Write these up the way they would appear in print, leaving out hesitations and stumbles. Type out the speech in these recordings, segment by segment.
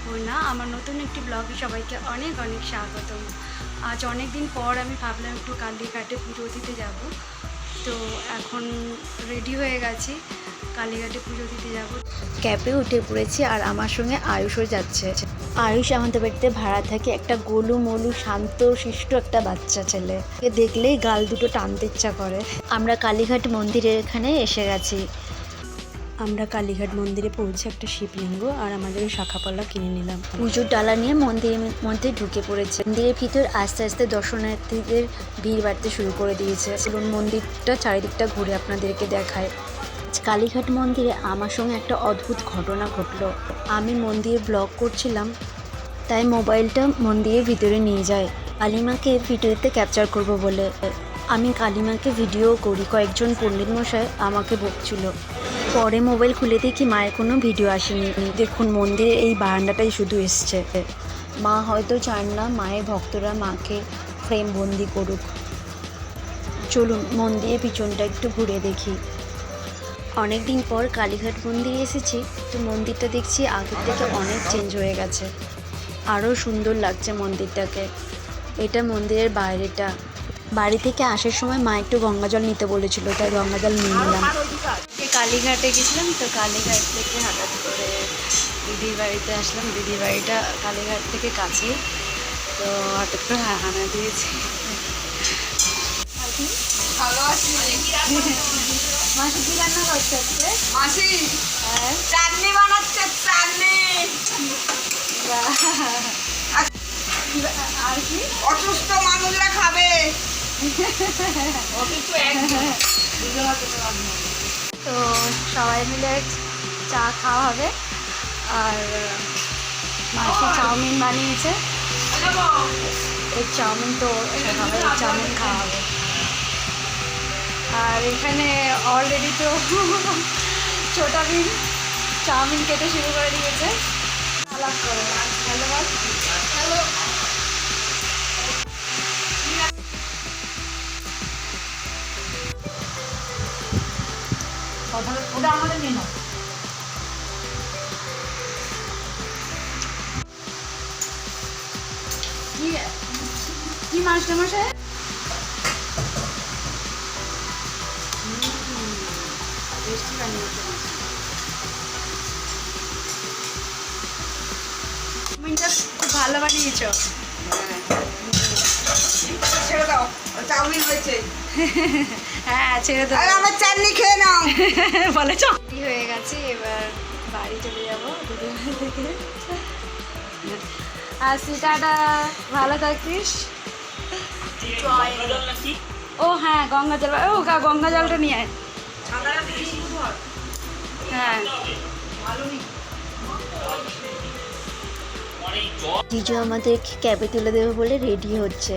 অপর্ণা। আমার নতুন একটি ব্লগে সবাইকে অনেক অনেক স্বাগতম। আজ অনেক দিন পর আমি ভাবলাম একটু কালীঘাটে পুজো দিতে যাব। তো এখন রেডি হয়ে গেছি, কালীঘাটে পুজো দিতে যাব। ক্যাবে উঠে পড়েছি আর আমার সঙ্গে আয়ুষও যাচ্ছে। আয়ুষ আমাদের বাড়িতে ভাড়া থাকে, একটা গোলু মলু শান্ত শিষ্ট একটা বাচ্চা ছেলে। দেখলেই গাল দুটো টানতে ইচ্ছা করে। আমরা কালীঘাট মন্দিরের এখানে এসে গেছি। আমরা কালীঘাট মন্দিরে পৌঁছে একটা শিবলিঙ্গ আর আমাদের শাখাপলা কিনে নিলাম। পুজোর ডালা নিয়ে মন্দিরের মধ্যে ঢুকে পড়েছে। মন্দিরের ভিতর আস্তে আস্তে দর্শনার্থীদের ভিড় বাড়তে শুরু করে দিয়েছে। চলুন মন্দিরটা চারিদিকটা ঘুরে আপনাদেরকে দেখায়। কালীঘাট মন্দিরে আমার সঙ্গে একটা অদ্ভুত ঘটনা ঘটলো। আমি মন্দিরে ব্লগ করছিলাম, তাই মোবাইলটা মন্দিরের ভিতরে নিয়ে যায় কালীমাকে ভিডিওতে ক্যাপচার করব বলে। আমি কালীমাকে ভিডিও করি, কয়েকজন পণ্ডিত মশাই আমাকে বকছিল। পরে মোবাইল খুলে দেখি মায়ের কোনো ভিডিও আসেনি। দেখুন মন্দিরের এই বারান্দাটাই শুধু এসছে। মা হয়তো চান না মায়ের ভক্তরা মাকে ফ্রেম বন্দি করুক। চলুন মন্দিরের পিছনটা একটু ঘুরে দেখি। অনেক দিন পর কালীঘাট মন্দিরে এসেছি, তো মন্দিরটা দেখছি আগের থেকে অনেক চেঞ্জ হয়ে গেছে, আরও সুন্দর লাগছে মন্দিরটাকে। এটা মন্দিরের বাইরেটা। বাড়ি থেকে আসার সময় মা একটু গঙ্গা জল নিতে বলেছিল, তাই গঙ্গা জল নিয়ে নিলাম। কালীঘাটে গেছিলাম, তো কালীঘাট থেকে হঠাৎ করে দিদির বাড়িতে আসলাম। দিদির বাড়িটা কালীঘাট থেকে কাছে, তো হঠাৎ করে হানা দিয়েছি। ভালো আছি। মাসি কি রান্না করছে আজকে? মাসি হ্যাঁ, চাটনি বানাচ্ছে, চাটনি। আর কি অসুস্থ মানুষরা খাবে। তো সবাই মিলে চা খাওয়া হবে। আর মাসি চাউমিন বানিয়েছে, এই চাউমিন তো সবাই চাউমিন খাওয়া হবে। আর এখানে অলরেডি তো ছোটা বিন চাউমিন খেতে শুরু করে দিয়েছে। আলাপ করো, হ্যালো বল। হ্যালো। ওটা আমাদের নিয়ে নাও। কি মাস্টার মশাই? টেস্টি বানিয়েছে। চাউমিনটা খুব ভালো বানিয়েছো। ছেড়ে দাও, চাউমিন হয়েছে। হ্যাঁ ছেড়ে দাও। আর আমার চাটনি খেয়ে নাও। বলেছ হয়ে গেছে, এবার বাড়ি চলে যাবো দিদির বাড়ি থেকে। আর সিটাটা ভালো থাকিস। ও হ্যাঁ, গঙ্গা জল। ও গঙ্গা জলটা নিয়ে আয়। হ্যাঁ, জিজু আমাদের ক্যাবে তুলে দেবে বলে রেডি হচ্ছে।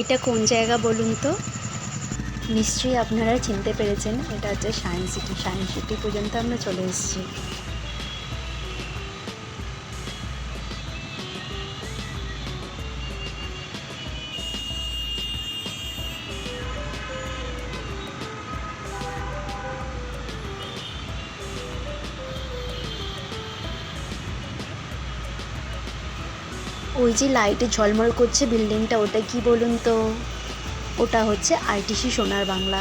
এটা কোন জায়গা বলুন তো? নিশ্চয়ই আপনারা চিনতে পেরেছেন, এটা হচ্ছে সায়েন্স সিটি। সায়েন্স সিটি পর্যন্ত আমরা চলে এসেছি। ওই যে লাইটে ঝলমল করছে বিল্ডিংটা, ওটা কি বলুন তো? ওটা হচ্ছে আইটিসি সোনার বাংলা।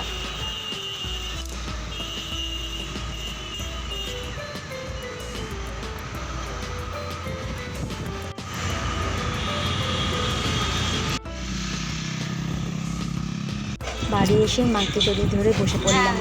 বাড়ি এসে মাকে জড়িয়ে ধরে বসে পড়লাম।